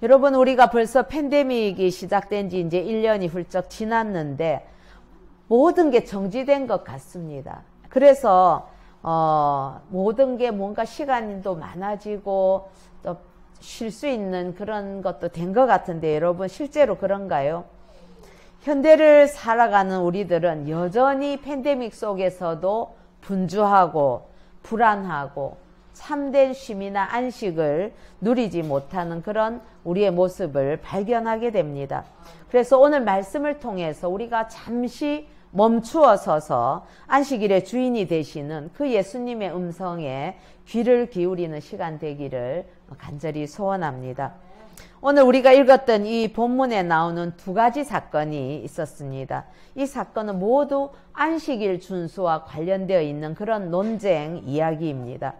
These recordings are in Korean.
여러분, 우리가 벌써 팬데믹이 시작된 지 이제 1년이 훌쩍 지났는데 모든 게 정지된 것 같습니다. 그래서 모든 게 뭔가 시간도 많아지고 또 쉴 수 있는 그런 것도 된 것 같은데 여러분, 실제로 그런가요? 현대를 살아가는 우리들은 여전히 팬데믹 속에서도 분주하고 불안하고 참된 쉼이나 안식을 누리지 못하는 그런 우리의 모습을 발견하게 됩니다. 그래서 오늘 말씀을 통해서 우리가 잠시 멈추어 서서 안식일의 주인이 되시는 그 예수님의 음성에 귀를 기울이는 시간 되기를 간절히 소원합니다. 오늘 우리가 읽었던 이 본문에 나오는 두 가지 사건이 있었습니다. 이 사건은 모두 안식일 준수와 관련되어 있는 그런 논쟁 이야기입니다.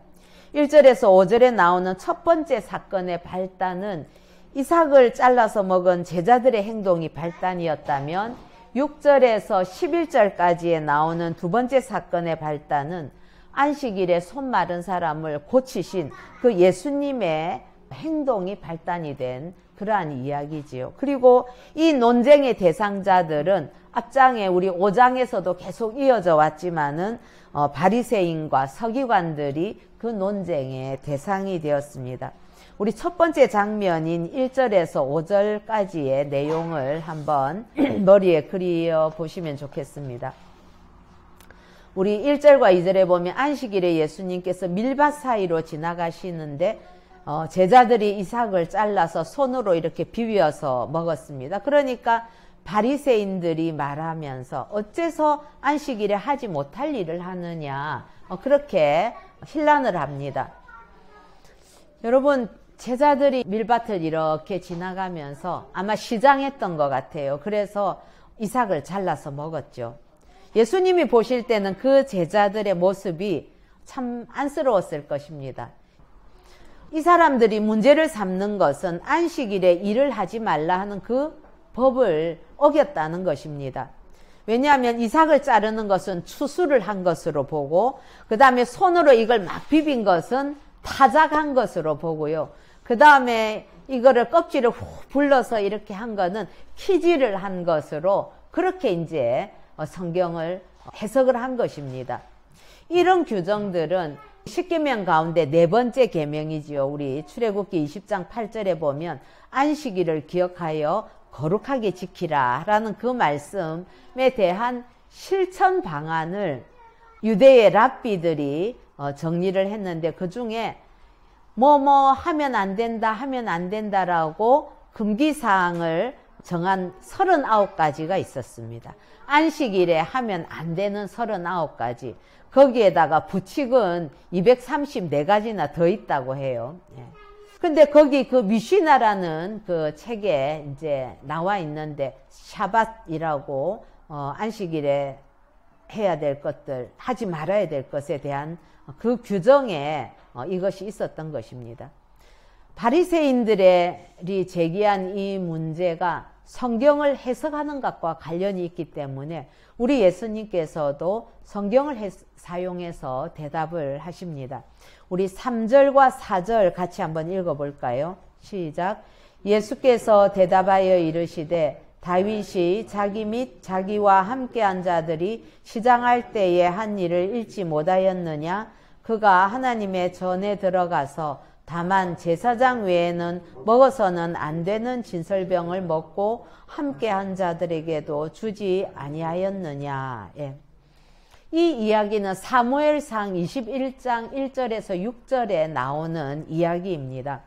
1절에서 5절에 나오는 첫 번째 사건의 발단은 이삭을 잘라서 먹은 제자들의 행동이 발단이었다면 6절에서 11절까지에 나오는 두 번째 사건의 발단은 안식일에 손 마른 사람을 고치신 그 예수님의 행동이 발단이 된 그러한 이야기지요. 그리고 이 논쟁의 대상자들은 앞장에 우리 5장에서도 계속 이어져 왔지만은 바리새인과 서기관들이 그 논쟁의 대상이 되었습니다. 우리 첫 번째 장면인 1절에서 5절까지의 내용을 한번 머리에 그려 보시면 좋겠습니다. 우리 1절과 2절에 보면 안식일에 예수님께서 밀밭 사이로 지나가시는데 제자들이 이삭을 잘라서 손으로 이렇게 비벼서 먹었습니다. 그러니까 바리새인들이 말하면서 어째서 안식일에 하지 못할 일을 하느냐, 그렇게 혼란을 합니다. 여러분, 제자들이 밀밭을 이렇게 지나가면서 아마 시장했던 것 같아요. 그래서 이삭을 잘라서 먹었죠. 예수님이 보실 때는 그 제자들의 모습이 참 안쓰러웠을 것입니다. 이 사람들이 문제를 삼는 것은 안식일에 일을 하지 말라 하는 그 법을 어겼다는 것입니다. 왜냐하면 이삭을 자르는 것은 추수를 한 것으로 보고, 그 다음에 손으로 이걸 막 비빈 것은 타작한 것으로 보고요. 그 다음에 이거를 껍질을 훅 불러서 이렇게 한 거는 키질을 한 것으로 그렇게 이제 성경을 해석을 한 것입니다. 이런 규정들은 십계명 가운데 네 번째 계명이지요. 우리 출애굽기 20장 8절에 보면 안식일을 기억하여 거룩하게 지키라 라는 그 말씀에 대한 실천 방안을 유대의 랍비들이 정리를 했는데, 그 중에 뭐뭐 하면 안 된다라고 금기사항을 정한 39가지가 있었습니다. 안식일에 하면 안 되는 39가지. 거기에다가 부칙은 234가지나 더 있다고 해요. 근데 거기 그 미시나라는 그 책에 이제 나와 있는데, 샤밧이라고 안식일에 해야 될 것들, 하지 말아야 될 것에 대한 그 규정에 이것이 있었던 것입니다. 바리새인들이 제기한 이 문제가 성경을 해석하는 것과 관련이 있기 때문에 우리 예수님께서도 성경을 사용해서 대답을 하십니다. 우리 3절과 4절 같이 한번 읽어볼까요? 시작. 예수께서 대답하여 이르시되 다윗이 자기 및 자기와 함께한 자들이 시장할 때에 한 일을 잊지 못하였느냐? 그가 하나님의 전에 들어가서 다만 제사장 외에는 먹어서는 안 되는 진설병을 먹고 함께한 자들에게도 주지 아니하였느냐. 이 이야기는 사무엘상 21장 1절에서 6절에 나오는 이야기입니다.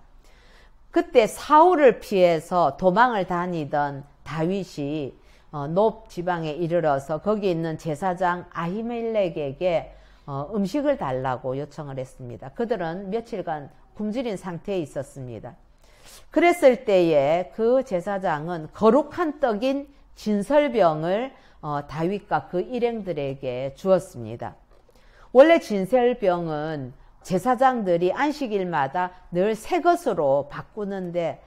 그때 사울을 피해서 도망을 다니던 다윗이 높 지방에 이르러서 거기 있는 제사장 아히멜렉에게 음식을 달라고 요청을 했습니다. 그들은 며칠간 굶주린 상태에 있었습니다. 그랬을 때에 그 제사장은 거룩한 떡인 진설병을 다윗과 그 일행들에게 주었습니다. 원래 진설병은 제사장들이 안식일마다 늘 새 것으로 바꾸는데,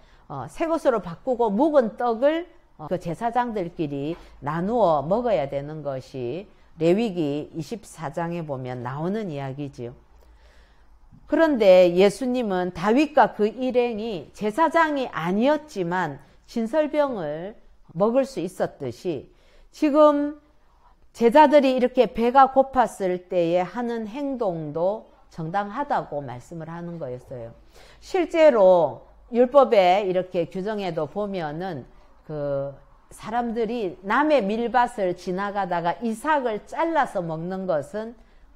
새 것으로 바꾸고 묵은 떡을 그 제사장들끼리 나누어 먹어야 되는 것이 레위기 24장에 보면 나오는 이야기지요. 그런데 예수님은 다윗과 그 일행이 제사장이 아니었지만 진설병을 먹을 수 있었듯이 지금 제자들이 이렇게 배가 고팠을 때에 하는 행동도 정당하다고 말씀을 하는 거였어요. 실제로 율법에 이렇게 규정에도 보면은 그 사람들이 남의 밀밭을 지나가다가 이삭을 잘라서 먹는 것은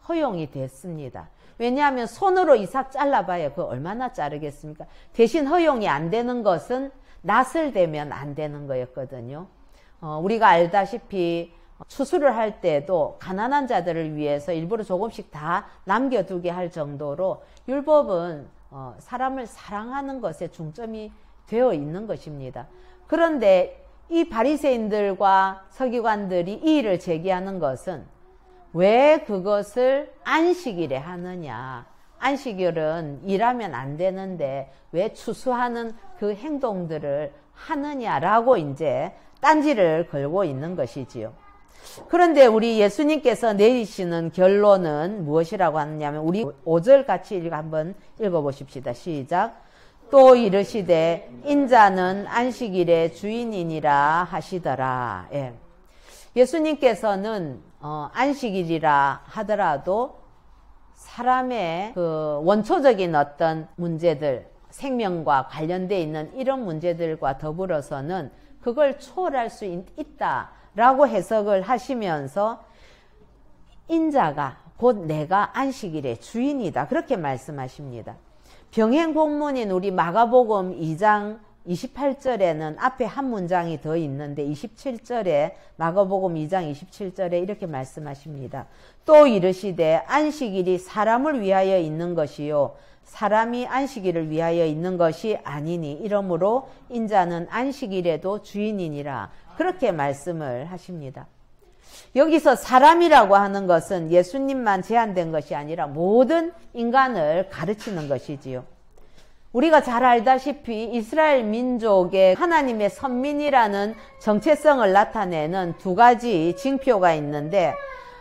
허용이 됐습니다. 왜냐하면 손으로 이삭 잘라봐야 그 얼마나 자르겠습니까? 대신 허용이 안 되는 것은 낫을 대면 안 되는 거였거든요. 우리가 알다시피 추수를 할 때도 가난한 자들을 위해서 일부러 조금씩 다 남겨두게 할 정도로 율법은 사람을 사랑하는 것에 중점이 되어 있는 것입니다. 그런데 이 바리새인들과 서기관들이 이 일을 제기하는 것은 왜 그것을 안식일에 하느냐. 안식일은 일하면 안 되는데 왜 추수하는 그 행동들을 하느냐라고 이제 딴지를 걸고 있는 것이지요. 그런데 우리 예수님께서 내리시는 결론은 무엇이라고 하느냐면 우리 5절 같이 한번 읽어보십시다. 시작. 또 이르시되 인자는 안식일의 주인이니라 하시더라. 예. 예수님께서는 안식일이라 하더라도 사람의 그 원초적인 어떤 문제들, 생명과 관련되어 있는 이런 문제들과 더불어서는 그걸 초월할 수 있다라고 해석을 하시면서 인자가 곧 내가 안식일의 주인이다. 그렇게 말씀하십니다. 병행 본문인 우리 마가복음 2장 28절에는 앞에 한 문장이 더 있는데 27절에 마가복음 2장 27절에 이렇게 말씀하십니다. 또 이르시되 안식일이 사람을 위하여 있는 것이요 사람이 안식일을 위하여 있는 것이 아니니 이러므로 인자는 안식일에도 주인이니라. 그렇게 말씀을 하십니다. 여기서 사람이라고 하는 것은 예수님만 제한된 것이 아니라 모든 인간을 가르치는 것이지요. 우리가 잘 알다시피 이스라엘 민족의 하나님의 선민이라는 정체성을 나타내는 두 가지 징표가 있는데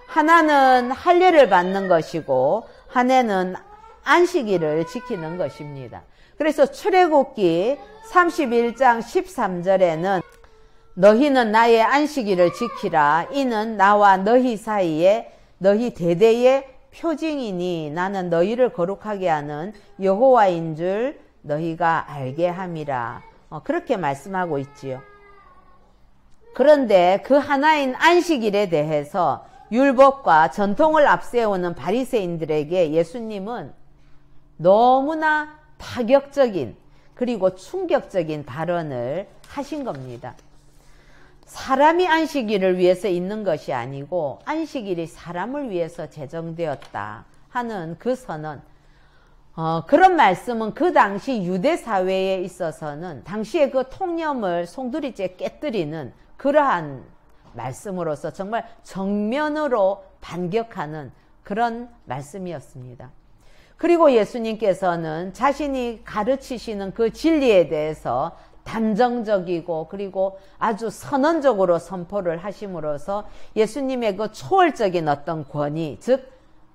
하나는 할례를 받는 것이고 하나는 안식일을 지키는 것입니다. 그래서 출애굽기 31장 13절에는 너희는 나의 안식일을 지키라. 이는 나와 너희 사이에 너희 대대의 표징이니 나는 너희를 거룩하게 하는 여호와인 줄 너희가 알게 함이라. 그렇게 말씀하고 있지요. 그런데 그 하나인 안식일에 대해서 율법과 전통을 앞세우는 바리새인들에게 예수님은 너무나 파격적인 그리고 충격적인 발언을 하신 겁니다. 사람이 안식일을 위해서 있는 것이 아니고 안식일이 사람을 위해서 제정되었다 하는 그 선언, 그런 말씀은 그 당시 유대 사회에 있어서는 당시의 그 통념을 송두리째 깨뜨리는 그러한 말씀으로서 정말 정면으로 반격하는 그런 말씀이었습니다. 그리고 예수님께서는 자신이 가르치시는 그 진리에 대해서 단정적이고 그리고 아주 선언적으로 선포를 하심으로써 예수님의 그 초월적인 어떤 권위, 즉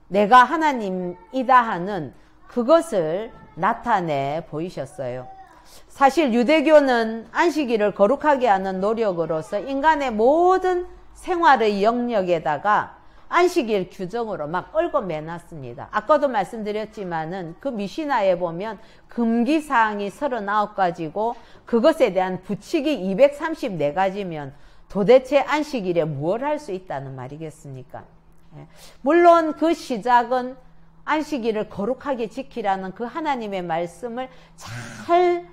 내가 하나님이다 하는 그것을 나타내 보이셨어요. 사실 유대교는 안식일을 거룩하게 하는 노력으로서 인간의 모든 생활의 영역에다가 안식일 규정으로 막 얽어매놨습니다. 아까도 말씀드렸지만은 그 미시나에 보면 금기사항이 39가지고 그것에 대한 부칙이 234가지면 도대체 안식일에 무엇을 할 수 있다는 말이겠습니까? 물론 그 시작은 안식일을 거룩하게 지키라는 그 하나님의 말씀을 잘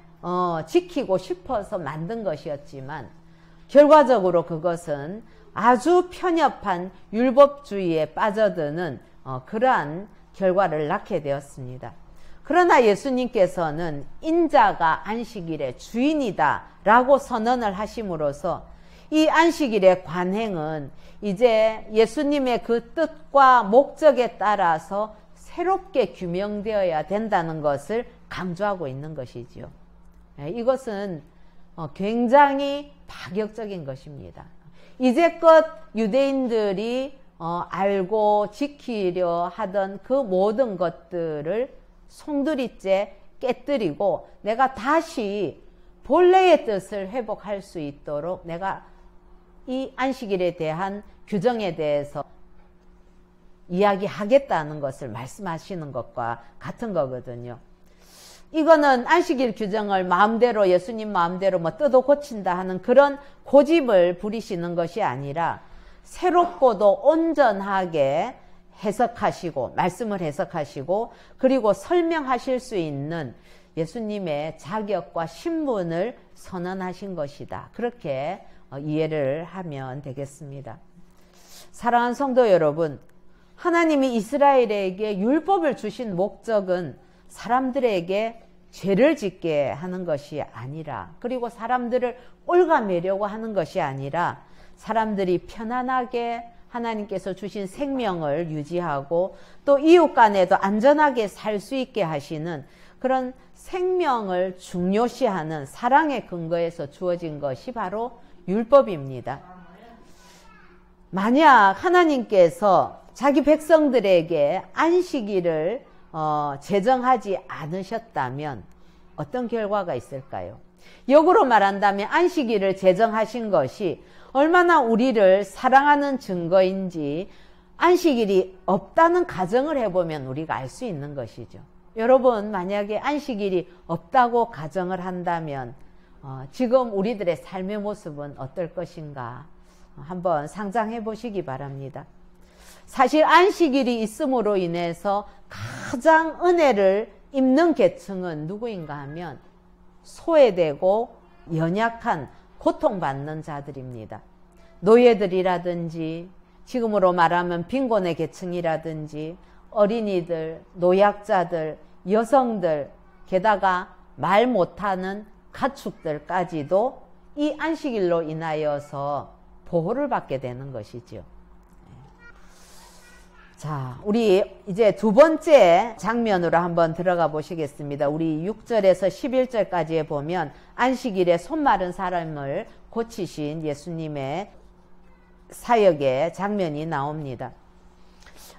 지키고 싶어서 만든 것이었지만 결과적으로 그것은 아주 편협한 율법주의에 빠져드는 그러한 결과를 낳게 되었습니다. 그러나 예수님께서는 인자가 안식일의 주인이다 라고 선언을 하심으로써 이 안식일의 관행은 이제 예수님의 그 뜻과 목적에 따라서 새롭게 규명되어야 된다는 것을 강조하고 있는 것이지요. 이것은 굉장히 파격적인 것입니다. 이제껏 유대인들이 알고 지키려 하던 그 모든 것들을 송두리째 깨뜨리고 내가 다시 본래의 뜻을 회복할 수 있도록 내가 이 안식일에 대한 규정에 대해서 이야기하겠다는 것을 말씀하시는 것과 같은 거거든요. 이거는 안식일 규정을 마음대로 예수님 마음대로 뭐 뜯어 고친다 하는 그런 고집을 부리시는 것이 아니라 새롭고도 온전하게 해석하시고 말씀을 해석하시고 그리고 설명하실 수 있는 예수님의 자격과 신분을 선언하신 것이다. 그렇게 이해를 하면 되겠습니다. 사랑하는 성도 여러분, 하나님이 이스라엘에게 율법을 주신 목적은 사람들에게 죄를 짓게 하는 것이 아니라, 그리고 사람들을 올가매려고 하는 것이 아니라 사람들이 편안하게 하나님께서 주신 생명을 유지하고 또 이웃 간에도 안전하게 살 수 있게 하시는 그런 생명을 중요시하는 사랑의 근거에서 주어진 것이 바로 율법입니다. 만약 하나님께서 자기 백성들에게 안식일을 제정하지 않으셨다면 어떤 결과가 있을까요? 역으로 말한다면 안식일을 제정하신 것이 얼마나 우리를 사랑하는 증거인지 안식일이 없다는 가정을 해보면 우리가 알 수 있는 것이죠. 여러분, 만약에 안식일이 없다고 가정을 한다면 지금 우리들의 삶의 모습은 어떨 것인가 한번 상상해 보시기 바랍니다. 사실 안식일이 있음으로 인해서 가장 은혜를 입는 계층은 누구인가 하면 소외되고 연약한 고통받는 자들입니다. 노예들이라든지 지금으로 말하면 빈곤의 계층이라든지 어린이들, 노약자들, 여성들, 게다가 말 못하는 가축들까지도 이 안식일로 인하여서 보호를 받게 되는 것이죠. 자, 우리 이제 두 번째 장면으로 한번 들어가 보시겠습니다. 우리 6절에서 11절까지에 보면 안식일에 손 마른 사람을 고치신 예수님의 사역의 장면이 나옵니다.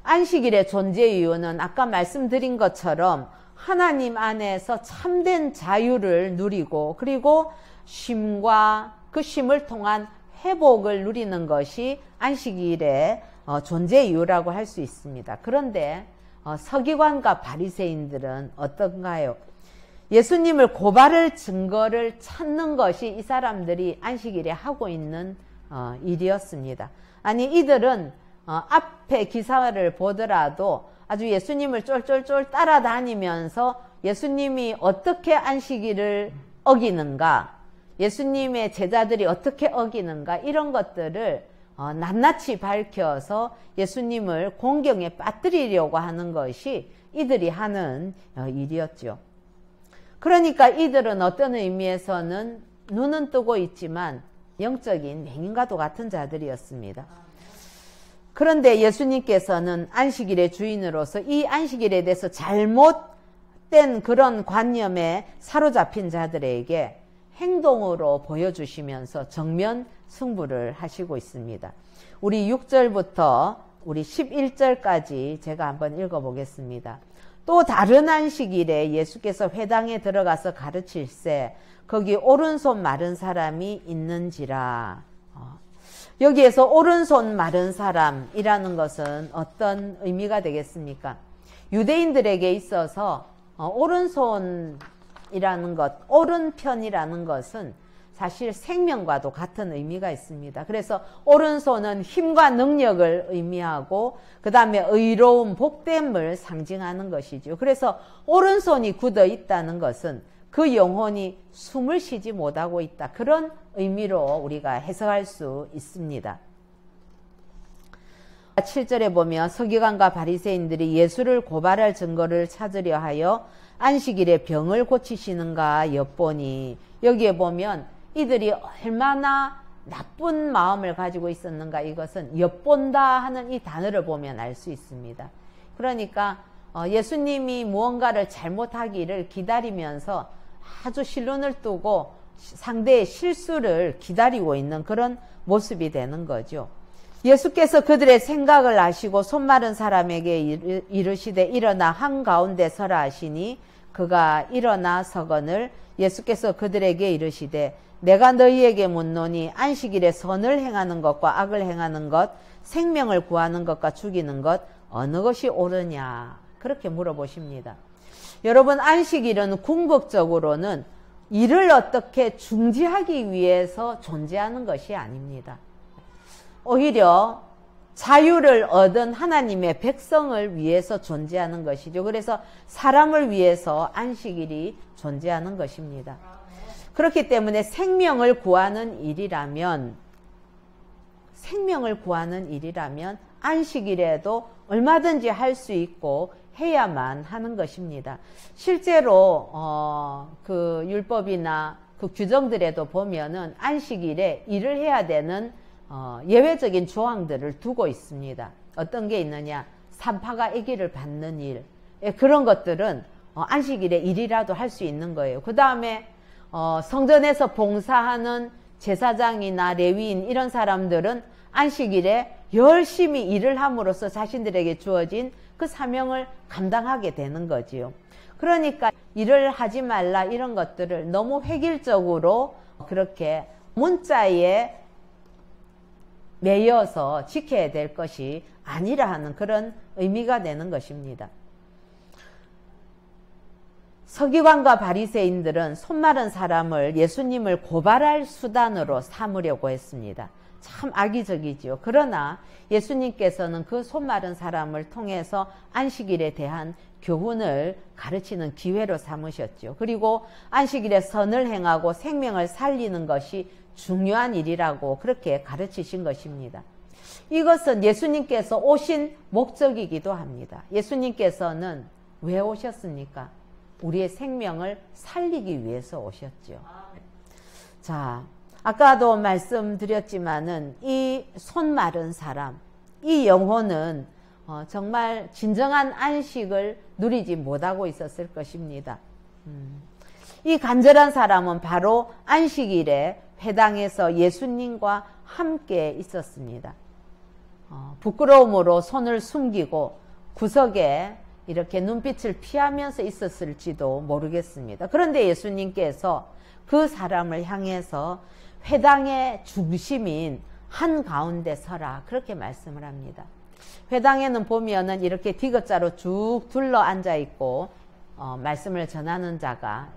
안식일의 존재 이유는 아까 말씀드린 것처럼 하나님 안에서 참된 자유를 누리고 그리고 쉼과 그 쉼을 통한 회복을 누리는 것이 안식일의 존재 이유라고 할 수 있습니다. 그런데 서기관과 바리새인들은 어떤가요? 예수님을 고발할 증거를 찾는 것이 이 사람들이 안식일에 하고 있는 일이었습니다. 아니, 이들은 앞에 기사를 보더라도 아주 예수님을 쫄쫄쫄 따라다니면서 예수님이 어떻게 안식일을 어기는가, 예수님의 제자들이 어떻게 어기는가, 이런 것들을 낱낱이 밝혀서 예수님을 공경에 빠뜨리려고 하는 것이 이들이 하는 일이었죠. 그러니까 이들은 어떤 의미에서는 눈은 뜨고 있지만 영적인 맹인과도 같은 자들이었습니다. 그런데 예수님께서는 안식일의 주인으로서 이 안식일에 대해서 잘못된 그런 관념에 사로잡힌 자들에게 행동으로 보여주시면서 정면 승부를 하시고 있습니다. 우리 6절부터 우리 11절까지 제가 한번 읽어보겠습니다. 또 다른 안식일에 예수께서 회당에 들어가서 가르칠세 거기 오른손 마른 사람이 있는지라. 여기에서 오른손 마른 사람이라는 것은 어떤 의미가 되겠습니까? 유대인들에게 있어서 오른손이라는 것, 오른편이라는 것은 사실 생명과도 같은 의미가 있습니다. 그래서 오른손은 힘과 능력을 의미하고 그 다음에 의로움, 복됨을 상징하는 것이죠. 그래서 오른손이 굳어 있다는 것은 그 영혼이 숨을 쉬지 못하고 있다. 그런 의미로 우리가 해석할 수 있습니다. 7절에 보면 서기관과 바리새인들이 예수를 고발할 증거를 찾으려 하여 안식일에 병을 고치시는가 엿보니, 여기에 보면 이들이 얼마나 나쁜 마음을 가지고 있었는가, 이것은 엿본다 하는 이 단어를 보면 알 수 있습니다. 그러니까 예수님이 무언가를 잘못하기를 기다리면서 아주 실눈을 뜨고 상대의 실수를 기다리고 있는 그런 모습이 되는 거죠. 예수께서 그들의 생각을 아시고 손마른 사람에게 이르시되 일어나 한가운데 서라 하시니 그가 일어나 서거늘 예수께서 그들에게 이르시되 내가 너희에게 묻노니 안식일에 선을 행하는 것과 악을 행하는 것, 생명을 구하는 것과 죽이는 것 어느 것이 옳으냐 그렇게 물어보십니다. 여러분, 안식일은 궁극적으로는 일을 어떻게 중지하기 위해서 존재하는 것이 아닙니다. 오히려 자유를 얻은 하나님의 백성을 위해서 존재하는 것이죠. 그래서 사람을 위해서 안식일이 존재하는 것입니다. 그렇기 때문에 생명을 구하는 일이라면 안식일에도 얼마든지 할 수 있고 해야만 하는 것입니다. 실제로 그 율법이나 그 규정들에도 보면은 안식일에 일을 해야 되는 예외적인 조항들을 두고 있습니다. 어떤 게 있느냐? 산파가 아기를 받는 일, 그런 것들은 안식일에 일이라도 할 수 있는 거예요. 그 다음에 성전에서 봉사하는 제사장이나 레위인 이런 사람들은 안식일에 열심히 일을 함으로써 자신들에게 주어진 그 사명을 감당하게 되는 거지요. 그러니까 일을 하지 말라 이런 것들을 너무 획일적으로 그렇게 문자에 매여서 지켜야 될 것이 아니라 하는 그런 의미가 되는 것입니다. 서기관과 바리새인들은 손마른 사람을 예수님을 고발할 수단으로 삼으려고 했습니다. 참 악의적이지요. 그러나 예수님께서는 그 손마른 사람을 통해서 안식일에 대한 교훈을 가르치는 기회로 삼으셨죠. 그리고 안식일에 선을 행하고 생명을 살리는 것이 중요한 일이라고 그렇게 가르치신 것입니다. 이것은 예수님께서 오신 목적이기도 합니다. 예수님께서는 왜 오셨습니까? 우리의 생명을 살리기 위해서 오셨죠. 자, 아까도 말씀드렸지만은 이 손 마른 사람, 이 영혼은 정말 진정한 안식을 누리지 못하고 있었을 것입니다. 이 간절한 사람은 바로 안식일에 회당에서 예수님과 함께 있었습니다. 부끄러움으로 손을 숨기고 구석에 이렇게 눈빛을 피하면서 있었을지도 모르겠습니다. 그런데 예수님께서 그 사람을 향해서 회당의 중심인 한가운데 서라 그렇게 말씀을 합니다. 회당에는 보면은 이렇게 디귿자로 쭉 둘러 앉아 있고 말씀을 전하는 자가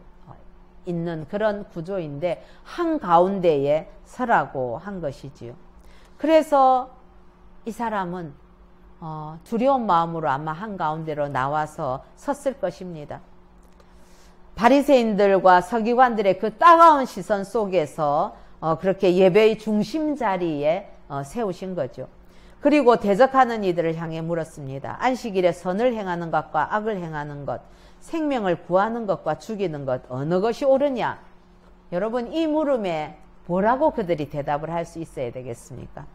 있는 그런 구조인데 한가운데에 서라고 한 것이지요. 그래서 이 사람은 두려운 마음으로 아마 한가운데로 나와서 섰을 것입니다. 바리새인들과 서기관들의 그 따가운 시선 속에서 그렇게 예배의 중심 자리에 세우신 거죠. 그리고 대적하는 이들을 향해 물었습니다. 안식일에 선을 행하는 것과 악을 행하는 것, 생명을 구하는 것과 죽이는 것 어느 것이 옳으냐? 여러분, 이 물음에 뭐라고 그들이 대답을 할 수 있어야 되겠습니까?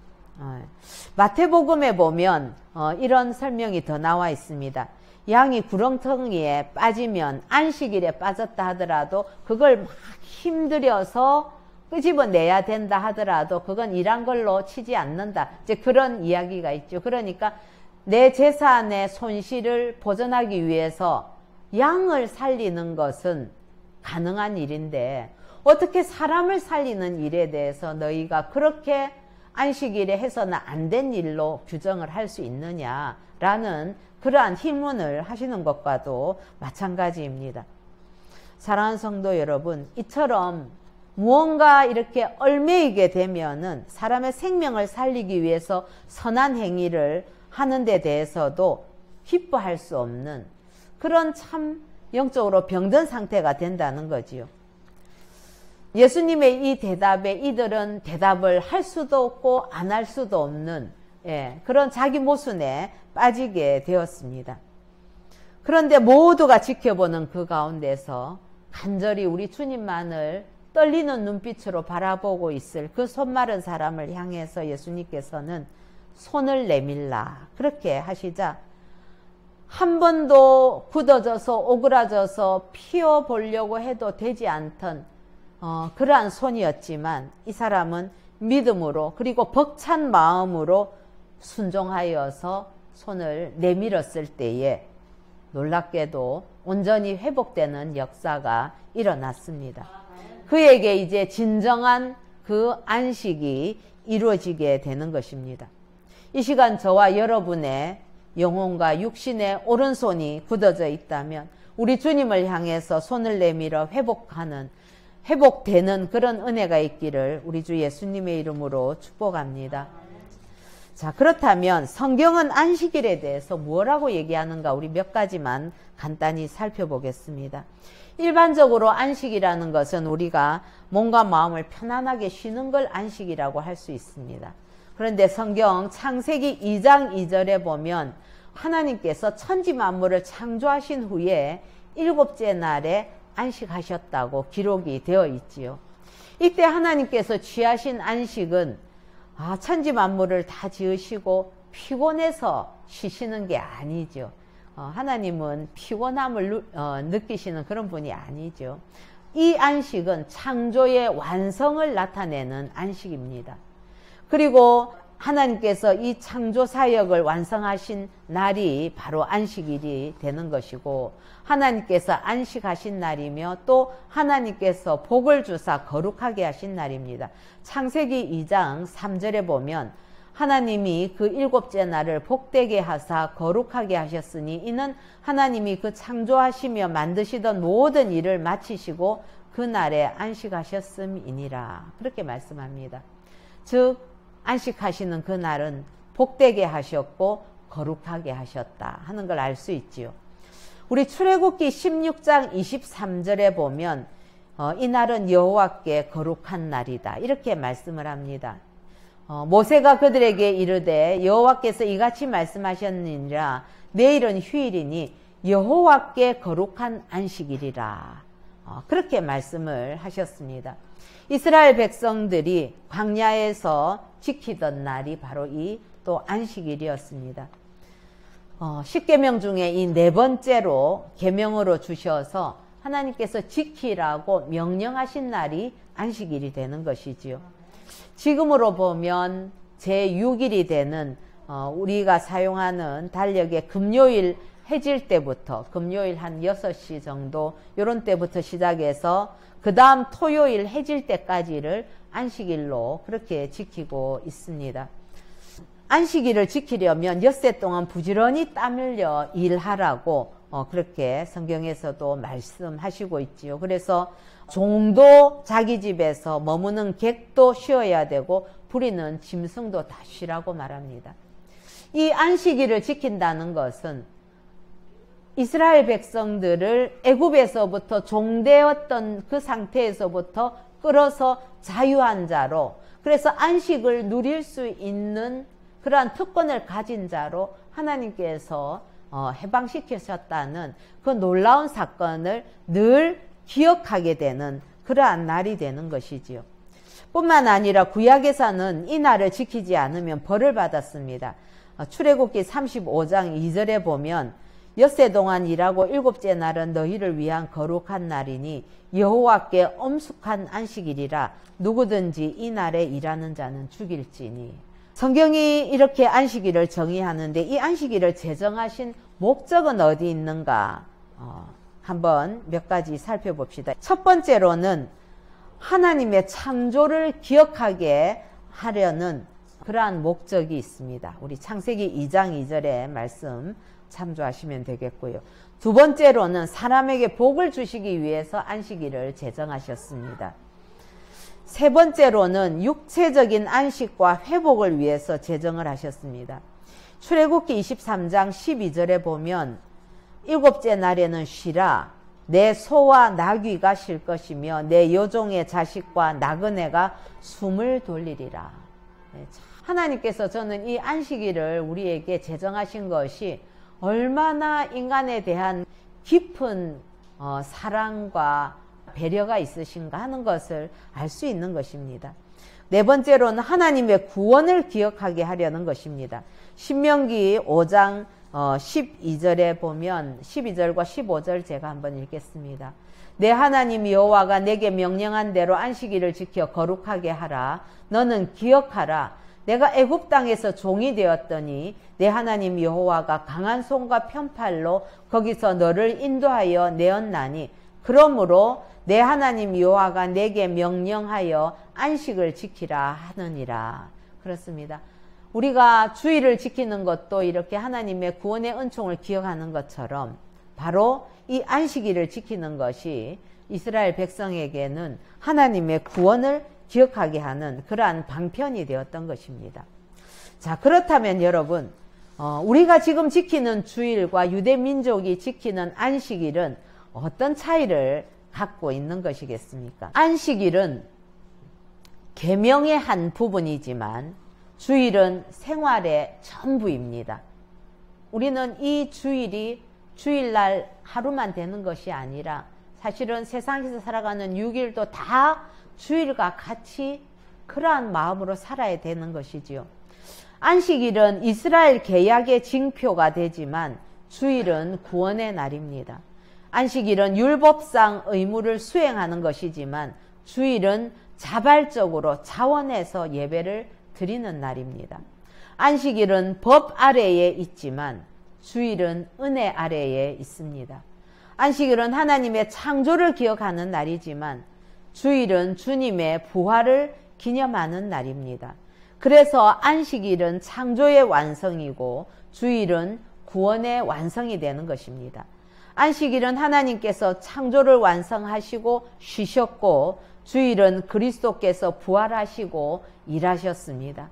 마태복음에 보면 이런 설명이 더 나와 있습니다. 양이 구렁텅이에 빠지면 안식일에 빠졌다 하더라도 그걸 막 힘들여서 끄집어내야 된다 하더라도 그건 일한 걸로 치지 않는다. 이제 그런 이야기가 있죠. 그러니까 내 재산의 손실을 보전하기 위해서 양을 살리는 것은 가능한 일인데 어떻게 사람을 살리는 일에 대해서 너희가 그렇게 안식일에 해서는 안 된 일로 규정을 할 수 있느냐라는 그러한 힘문을 하시는 것과도 마찬가지입니다. 사랑하는 성도 여러분, 이처럼 무언가 이렇게 얽매이게 되면은 사람의 생명을 살리기 위해서 선한 행위를 하는 데 대해서도 기뻐할 수 없는 그런 참 영적으로 병든 상태가 된다는 거지요. 예수님의 이 대답에 이들은 대답을 할 수도 없고 안 할 수도 없는 그런 자기 모순에 빠지게 되었습니다. 그런데 모두가 지켜보는 그 가운데서 간절히 우리 주님만을 떨리는 눈빛으로 바라보고 있을 그 손마른 사람을 향해서 예수님께서는 손을 내밀라 그렇게 하시자 한 번도 굳어져서 오그라져서 피워보려고 해도 되지 않던 그러한 손이었지만 이 사람은 믿음으로 그리고 벅찬 마음으로 순종하여서 손을 내밀었을 때에 놀랍게도 온전히 회복되는 역사가 일어났습니다. 그에게 이제 진정한 그 안식이 이루어지게 되는 것입니다. 이 시간 저와 여러분의 영혼과 육신의 오른손이 굳어져 있다면 우리 주님을 향해서 손을 내밀어 회복되는 그런 은혜가 있기를 우리 주 예수님의 이름으로 축복합니다. 자, 그렇다면 성경은 안식일에 대해서 뭐라고 얘기하는가 우리 몇 가지만 간단히 살펴보겠습니다. 일반적으로 안식이라는 것은 우리가 몸과 마음을 편안하게 쉬는 걸 안식이라고 할 수 있습니다. 그런데 성경 창세기 2장 2절에 보면 하나님께서 천지 만물을 창조하신 후에 일곱째 날에 안식하셨다고 기록이 되어 있지요. 이때 하나님께서 취하신 안식은 천지 만물을 다 지으시고 피곤해서 쉬시는 게 아니죠. 하나님은 피곤함을 느끼시는 그런 분이 아니죠. 이 안식은 창조의 완성을 나타내는 안식입니다. 그리고 하나님께서 이 창조 사역을 완성하신 날이 바로 안식일이 되는 것이고 하나님께서 안식하신 날이며 또 하나님께서 복을 주사 거룩하게 하신 날입니다. 창세기 2장 3절에 보면 하나님이 그 일곱째 날을 복되게 하사 거룩하게 하셨으니 이는 하나님이 그 창조하시며 만드시던 모든 일을 마치시고 그 날에 안식하셨음이니라. 그렇게 말씀합니다. 즉 안식하시는 그 날은 복되게 하셨고 거룩하게 하셨다 하는 걸 알 수 있지요. 우리 출애굽기 16장 23절에 보면 이 날은 여호와께 거룩한 날이다 이렇게 말씀을 합니다. 모세가 그들에게 이르되 여호와께서 이같이 말씀하셨느니라 내일은 휴일이니 여호와께 거룩한 안식일이라 그렇게 말씀을 하셨습니다. 이스라엘 백성들이 광야에서 지키던 날이 바로 이 또 안식일이었습니다. 10계명 중에 이 네 번째로 계명으로 주셔서 하나님께서 지키라고 명령하신 날이 안식일이 되는 것이지요. 지금으로 보면 제6일이 되는 우리가 사용하는 달력의 금요일 해질 때부터 금요일 한 6시 정도 이런 때부터 시작해서 그 다음 토요일 해질 때까지를 안식일로 그렇게 지키고 있습니다. 안식일을 지키려면 엿새 동안 부지런히 땀 흘려 일하라고 그렇게 성경에서도 말씀하시고 있지요. 그래서 종도 자기 집에서 머무는 객도 쉬어야 되고 부리는 짐승도 다 쉬라고 말합니다. 이 안식일을 지킨다는 것은 이스라엘 백성들을 애굽에서부터 종되었던 그 상태에서부터 끌어서 자유한 자로 그래서 안식을 누릴 수 있는 그러한 특권을 가진 자로 하나님께서 해방시키셨다는 그 놀라운 사건을 늘 기억하게 되는 그러한 날이 되는 것이지요. 뿐만 아니라 구약에서는 이 날을 지키지 않으면 벌을 받았습니다. 출애굽기 35장 2절에 보면 엿새 동안 일하고 일곱째 날은 너희를 위한 거룩한 날이니 여호와께 엄숙한 안식일이라 누구든지 이 날에 일하는 자는 죽일지니. 성경이 이렇게 안식일을 정의하는데 이 안식일을 제정하신 목적은 어디 있는가? 한번 몇 가지 살펴봅시다. 첫 번째로는 하나님의 창조를 기억하게 하려는 그러한 목적이 있습니다. 우리 창세기 2장 2절의 말씀 참조하시면 되겠고요. 두 번째로는 사람에게 복을 주시기 위해서 안식일을 제정하셨습니다. 세 번째로는 육체적인 안식과 회복을 위해서 제정을 하셨습니다. 출애굽기 23장 12절에 보면 일곱째 날에는 쉬라. 내 소와 나귀가 쉴 것이며 내 여종의 자식과 나그네가 숨을 돌리리라. 하나님께서 저는 이 안식일을 우리에게 제정하신 것이 얼마나 인간에 대한 깊은 사랑과 배려가 있으신가 하는 것을 알 수 있는 것입니다. 네 번째로는 하나님의 구원을 기억하게 하려는 것입니다. 신명기 5장 12절에 보면 12절과 15절 제가 한번 읽겠습니다. 내 하나님 여호와가 내게 명령한 대로 안식일을 지켜 거룩하게 하라. 너는 기억하라. 내가 애굽 땅에서 종이 되었더니 내 하나님 여호와가 강한 손과 편팔로 거기서 너를 인도하여 내었나니 그러므로 내 하나님 여호와가 내게 명령하여 안식을 지키라 하느니라. 그렇습니다. 우리가 주일을 지키는 것도 이렇게 하나님의 구원의 은총을 기억하는 것처럼 바로 이 안식일을 지키는 것이 이스라엘 백성에게는 하나님의 구원을 기억하게 하는 그러한 방편이 되었던 것입니다. 자, 그렇다면 여러분, 우리가 지금 지키는 주일과 유대 민족이 지키는 안식일은 어떤 차이를 갖고 있는 것이겠습니까? 안식일은 계명의 한 부분이지만 주일은 생활의 전부입니다. 우리는 이 주일이 주일날 하루만 되는 것이 아니라 사실은 세상에서 살아가는 6일도 다 주일과 같이 그러한 마음으로 살아야 되는 것이지요. 안식일은 이스라엘 계약의 징표가 되지만 주일은 구원의 날입니다. 안식일은 율법상 의무를 수행하는 것이지만 주일은 자발적으로 자원해서 예배를 드리는 날입니다. 안식일은 법 아래에 있지만 주일은 은혜 아래에 있습니다. 안식일은 하나님의 창조를 기억하는 날이지만 주일은 주님의 부활을 기념하는 날입니다. 그래서 안식일은 창조의 완성이고 주일은 구원의 완성이 되는 것입니다. 안식일은 하나님께서 창조를 완성하시고 쉬셨고 주일은 그리스도께서 부활하시고 일하셨습니다.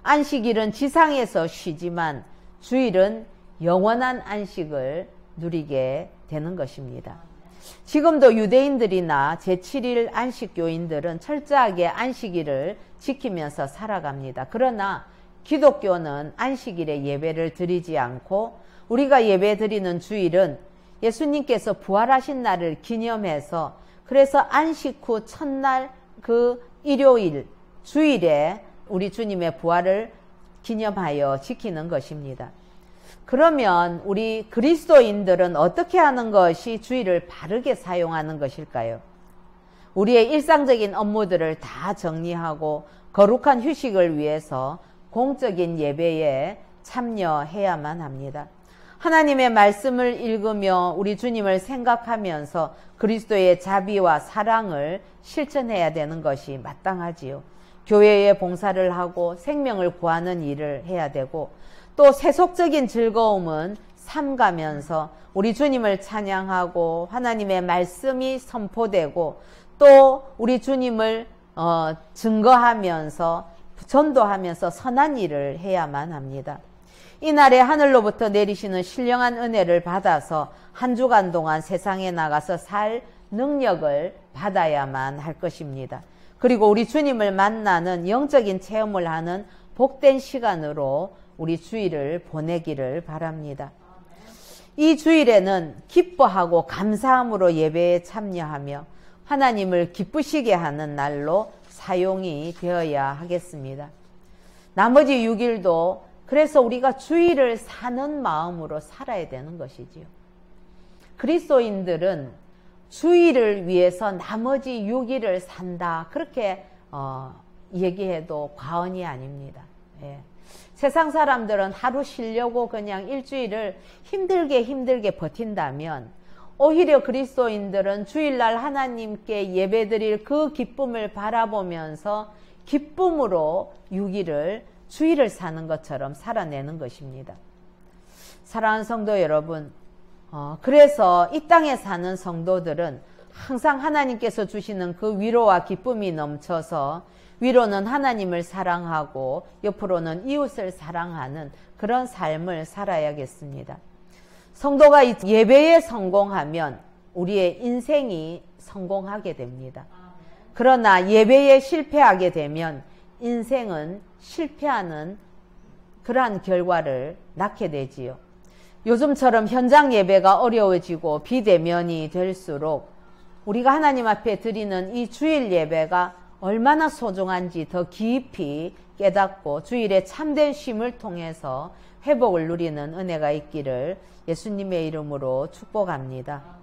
안식일은 지상에서 쉬지만 주일은 영원한 안식을 누리게 되는 것입니다. 지금도 유대인들이나 제7일 안식교인들은 철저하게 안식일을 지키면서 살아갑니다. 그러나 기독교는 안식일에 예배를 드리지 않고 우리가 예배 드리는 주일은 예수님께서 부활하신 날을 기념해서 그래서 안식 후 첫날 그 일요일 주일에 우리 주님의 부활을 기념하여 지키는 것입니다. 그러면 우리 그리스도인들은 어떻게 하는 것이 주일을 바르게 사용하는 것일까요? 우리의 일상적인 업무들을 다 정리하고 거룩한 휴식을 위해서 공적인 예배에 참여해야만 합니다. 하나님의 말씀을 읽으며 우리 주님을 생각하면서 그리스도의 자비와 사랑을 실천해야 되는 것이 마땅하지요. 교회에 봉사를 하고 생명을 구하는 일을 해야 되고 또 세속적인 즐거움은 삼가면서 우리 주님을 찬양하고 하나님의 말씀이 선포되고 또 우리 주님을 증거하면서 전도하면서 선한 일을 해야만 합니다. 이날에 하늘로부터 내리시는 신령한 은혜를 받아서 한 주간 동안 세상에 나가서 살 능력을 받아야만 할 것입니다. 그리고 우리 주님을 만나는 영적인 체험을 하는 복된 시간으로 우리 주일을 보내기를 바랍니다. 이 주일에는 기뻐하고 감사함으로 예배에 참여하며 하나님을 기쁘시게 하는 날로 사용이 되어야 하겠습니다. 나머지 6일도 그래서 우리가 주일을 사는 마음으로 살아야 되는 것이지요. 그리스도인들은 주일을 위해서 나머지 6일을 산다. 그렇게 얘기해도 과언이 아닙니다. 예. 세상 사람들은 하루 쉬려고 그냥 일주일을 힘들게 버틴다면 오히려 그리스도인들은 주일날 하나님께 예배드릴 그 기쁨을 바라보면서 기쁨으로 6일을 주일을 사는 것처럼 살아내는 것입니다. 사랑하는 성도 여러분, 그래서 이 땅에 사는 성도들은 항상 하나님께서 주시는 그 위로와 기쁨이 넘쳐서 위로는 하나님을 사랑하고 옆으로는 이웃을 사랑하는 그런 삶을 살아야겠습니다. 성도가 예배에 성공하면 우리의 인생이 성공하게 됩니다. 그러나 예배에 실패하게 되면 인생은 실패하는 그러한 결과를 낳게 되지요. 요즘처럼 현장 예배가 어려워지고 비대면이 될수록 우리가 하나님 앞에 드리는 이 주일 예배가 얼마나 소중한지 더 깊이 깨닫고 주일의 참된 쉼을 통해서 회복을 누리는 은혜가 있기를 예수님의 이름으로 축복합니다.